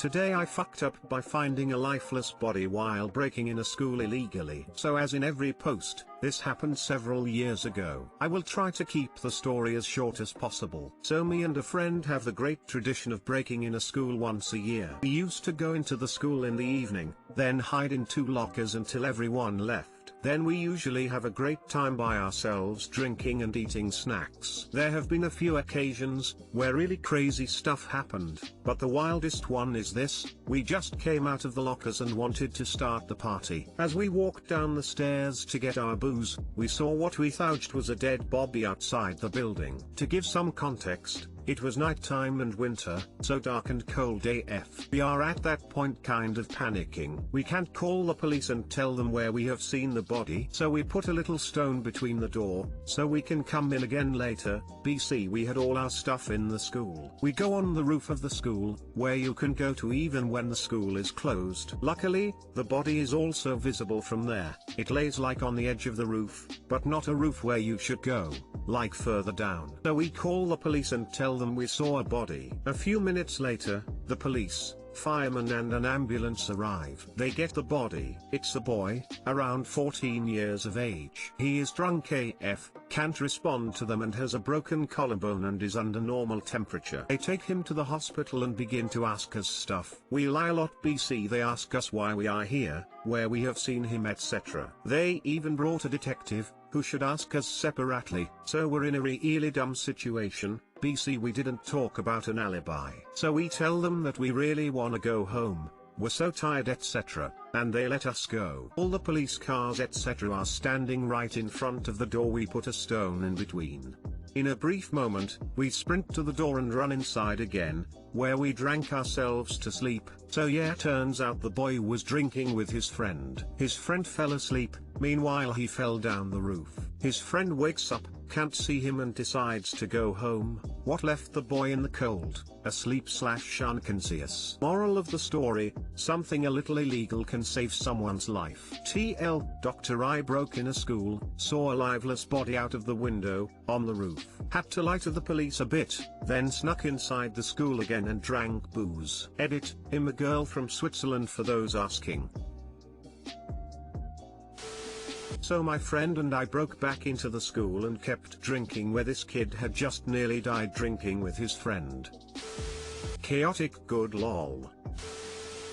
Today I fucked up by finding a lifeless body while breaking in a school illegally. So as in every post, this happened several years ago. I will try to keep the story as short as possible. So me and a friend have the great tradition of breaking in a school once a year. We used to go into the school in the evening, then hide in 2 lockers until everyone left. Then we usually have a great time by ourselves drinking and eating snacks. There have been a few occasions where really crazy stuff happened, but the wildest one is this: we just came out of the lockers and wanted to start the party. As we walked down the stairs to get our booze, we saw what we thought was a dead body outside the building. To give some context, it was nighttime and winter, so dark and cold AF. We are at that point kind of panicking. We can't call the police and tell them where we have seen the body, so we put a little stone between the door, so we can come in again later. BC, we had all our stuff in the school. We go on the roof of the school, where you can go to even when the school is closed. Luckily, the body is also visible from there. It lays like on the edge of the roof, but not a roof where you should go, like further down. So we call the police and tell them we saw a body. A few minutes later, the police, firemen and an ambulance arrive. They get the body. It's a boy, around 14 years of age. He is drunk AF, can't respond to them and has a broken collarbone and is under normal temperature. They take him to the hospital and begin to ask us stuff. We lie a lot. BC, they ask us why we are here, where we have seen him, etc. They even brought a detective, who should ask us separately. So we're in a really dumb situation. BC, we didn't talk about an alibi. So we tell them that we really wanna go home, we're so tired etc., and they let us go. All the police cars etc. are standing right in front of the door. We put a stone in between. In a brief moment, we sprint to the door and run inside again, where we drank ourselves to sleep. So yeah, turns out the boy was drinking with his friend. His friend fell asleep, meanwhile he fell down the roof. His friend wakes up, can't see him and decides to go home. What left the boy in the cold, asleep/unconscious. Moral of the story: something a little illegal can save someone's life. TL, Dr. I broke in a school, saw a lifeless body out of the window, on the roof. Had to lie to the police a bit, then snuck inside the school again and drank booze. Edit, I'm a girl from Switzerland for those asking. So my friend and I broke back into the school and kept drinking where this kid had just nearly died drinking with his friend. Chaotic good lol.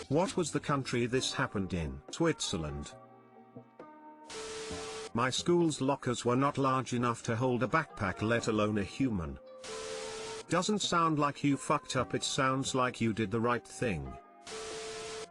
What was the country this happened in? Switzerland. My school's lockers were not large enough to hold a backpack, let alone a human. Doesn't sound like you fucked up, it sounds like you did the right thing.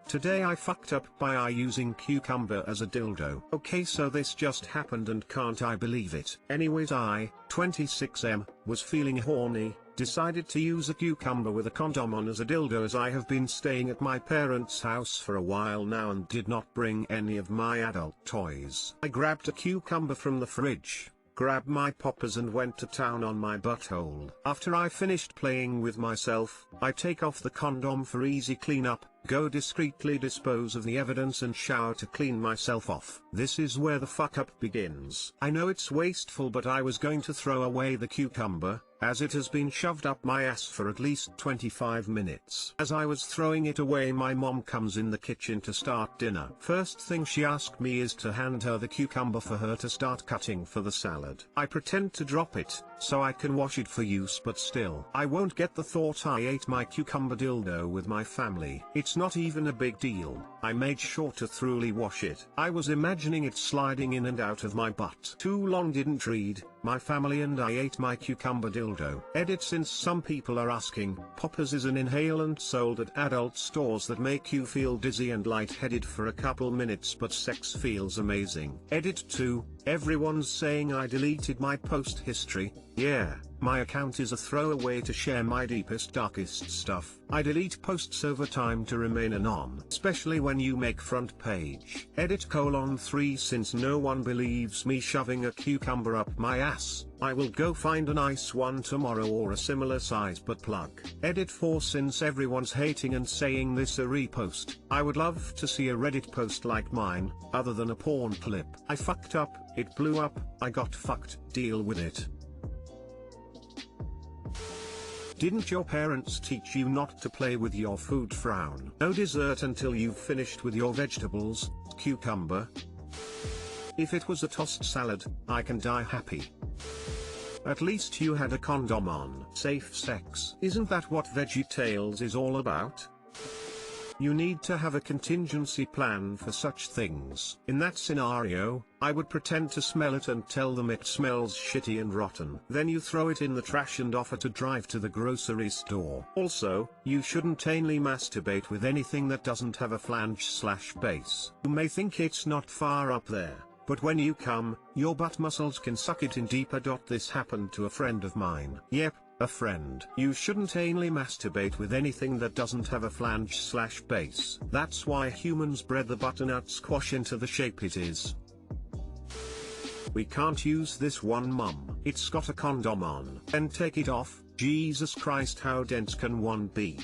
Today I fucked up by I using cucumber as a dildo. Okay, so this just happened and can't I believe it. Anyways, I, 26M, was feeling horny, decided to use a cucumber with a condom on as a dildo, as I have been staying at my parents' house for a while now and did not bring any of my adult toys. I grabbed a cucumber from the fridge, grabbed my poppers and went to town on my butthole. After I finished playing with myself, I take off the condom for easy cleanup, go discreetly dispose of the evidence and shower to clean myself off. This is where the fuck up begins. I know it's wasteful, but I was going to throw away the cucumber, as it has been shoved up my ass for at least 25 minutes. As I was throwing it away, my mom comes in the kitchen to start dinner. First thing she asked me is to hand her the cucumber for her to start cutting for the salad. I pretend to drop it, so I can wash it for use, but still, I won't get the thought I ate my cucumber dildo with my family. It's not even a big deal. I made sure to thoroughly wash it. I was imagining it sliding in and out of my butt. Too long, didn't read. My family and I ate my cucumber dildo. Edit, since some people are asking, poppers is an inhalant sold at adult stores that make you feel dizzy and lightheaded for a couple minutes, but sex feels amazing. Edit 2, everyone's saying I deleted my post history. Yeah, my account is a throwaway to share my deepest darkest stuff. I delete posts over time to remain anon, especially when you make front page. Edit :3, since no one believes me shoving a cucumber up my ass, I will go find a nice one tomorrow or a similar size butt plug. Edit 4, since everyone's hating and saying this a repost, I would love to see a Reddit post like mine, other than a porn clip. I fucked up, it blew up, I got fucked, deal with it. Didn't your parents teach you not to play with your food? Frown. No dessert until you've finished with your vegetables, cucumber. If it was a tossed salad, I can die happy. At least you had a condom on. Safe sex. Isn't that what VeggieTales is all about? You need to have a contingency plan for such things. In that scenario, I would pretend to smell it and tell them it smells shitty and rotten. Then you throw it in the trash and offer to drive to the grocery store. Also, you shouldn't anally masturbate with anything that doesn't have a flange/base. You may think it's not far up there, but when you come, your butt muscles can suck it in deeper. This happened to a friend of mine. Yep, a friend. You shouldn't anally masturbate with anything that doesn't have a flange/base. That's why humans bred the butternut squash into the shape it is. We can't use this one, mum. It's got a condom on. Then take it off. Jesus Christ, how dense can one be?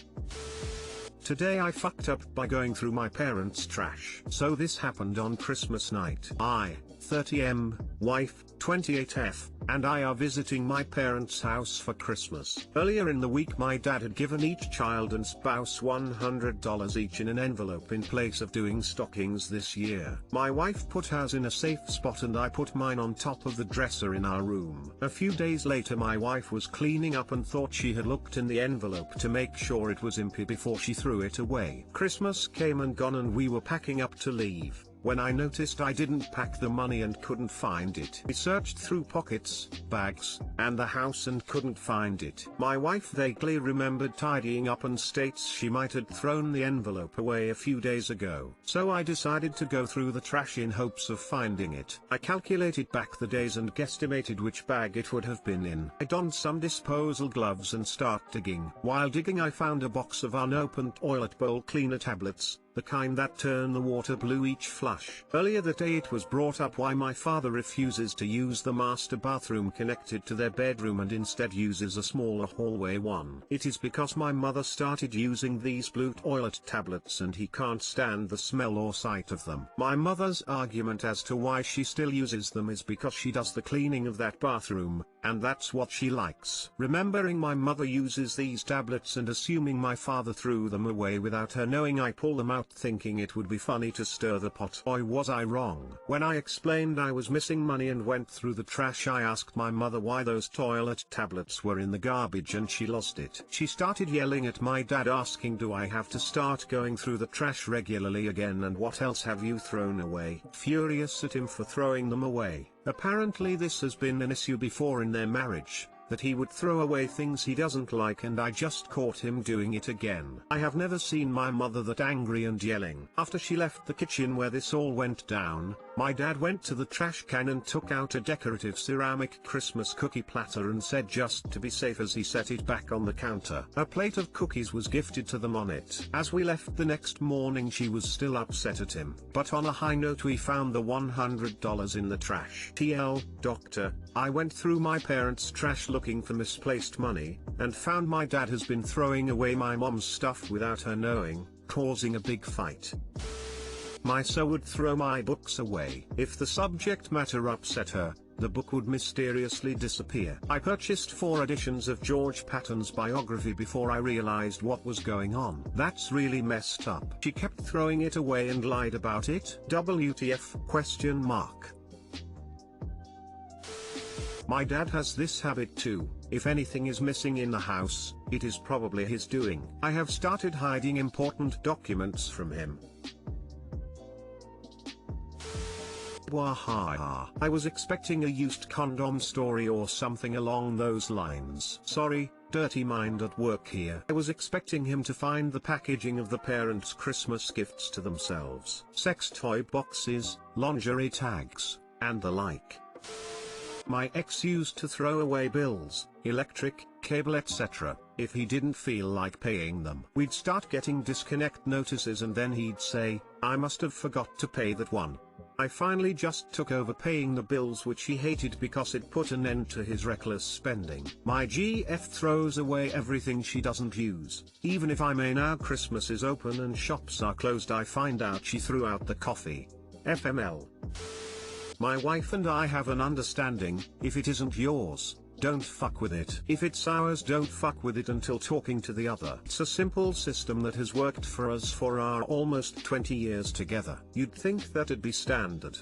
Today I fucked up by going through my parents' trash. So this happened on Christmas night. I, 30M, wife, 28F, and I are visiting my parents' house for Christmas. Earlier in the week my dad had given each child and spouse $100 each in an envelope in place of doing stockings this year. My wife put hers in a safe spot and I put mine on top of the dresser in our room. A few days later my wife was cleaning up and thought she had looked in the envelope to make sure it was empty before she threw it away. Christmas came and gone and we were packing up to leave, when I noticed I didn't pack the money and couldn't find it. We searched through pockets, bags, and the house and couldn't find it. My wife vaguely remembered tidying up and states she might have thrown the envelope away a few days ago. So I decided to go through the trash in hopes of finding it. I calculated back the days and guesstimated which bag it would have been in. I donned some disposal gloves and start digging. While digging I found a box of unopened toilet bowl cleaner tablets, the kind that turn the water blue each flush. Earlier that day it was brought up why my father refuses to use the master bathroom connected to their bedroom and instead uses a smaller hallway one. It is because my mother started using these blue toilet tablets and he can't stand the smell or sight of them. My mother's argument as to why she still uses them is because she does the cleaning of that bathroom, and that's what she likes. Remembering my mother uses these tablets and assuming my father threw them away without her knowing, I pull them out thinking it would be funny to stir the pot. Boy, was I wrong. When I explained I was missing money and went through the trash, I asked my mother why those toilet tablets were in the garbage and she lost it. She started yelling at my dad asking, do I have to start going through the trash regularly again and what else have you thrown away? Furious at him for throwing them away. Apparently this has been an issue before in their marriage, that he would throw away things he doesn't like, and I just caught him doing it again. I have never seen my mother that angry and yelling. After she left the kitchen where this all went down, my dad went to the trash can and took out a decorative ceramic Christmas cookie platter and said just to be safe as he set it back on the counter. A plate of cookies was gifted to them on it. As we left the next morning she was still upset at him. But on a high note we found the $100 in the trash. TL, doctor, I went through my parents' trash looking for misplaced money, and found my dad has been throwing away my mom's stuff without her knowing, causing a big fight. My so would throw my books away. If the subject matter upset her, the book would mysteriously disappear. I purchased 4 editions of George Patton's biography before I realized what was going on. That's really messed up. She kept throwing it away and lied about it? WTF? My dad has this habit too. If anything is missing in the house, it is probably his doing. I have started hiding important documents from him. Wahaha. I was expecting a used condom story or something along those lines. Sorry, dirty mind at work here. I was expecting him to find the packaging of the parents' Christmas gifts to themselves. Sex toy boxes, lingerie tags, and the like. My ex used to throw away bills, electric, cable etc., if he didn't feel like paying them. We'd start getting disconnect notices and then he'd say, I must have forgot to pay that one. I finally just took over paying the bills, which he hated because it put an end to his reckless spending. My GF throws away everything she doesn't use. Even if I may now Christmas is open and shops are closed, I find out she threw out the coffee. FML. My wife and I have an understanding, if it isn't yours, Don't fuck with it. If it's ours, don't fuck with it until talking to the other. It's a simple system that has worked for us for our almost 20 years together. You'd think that'd be standard.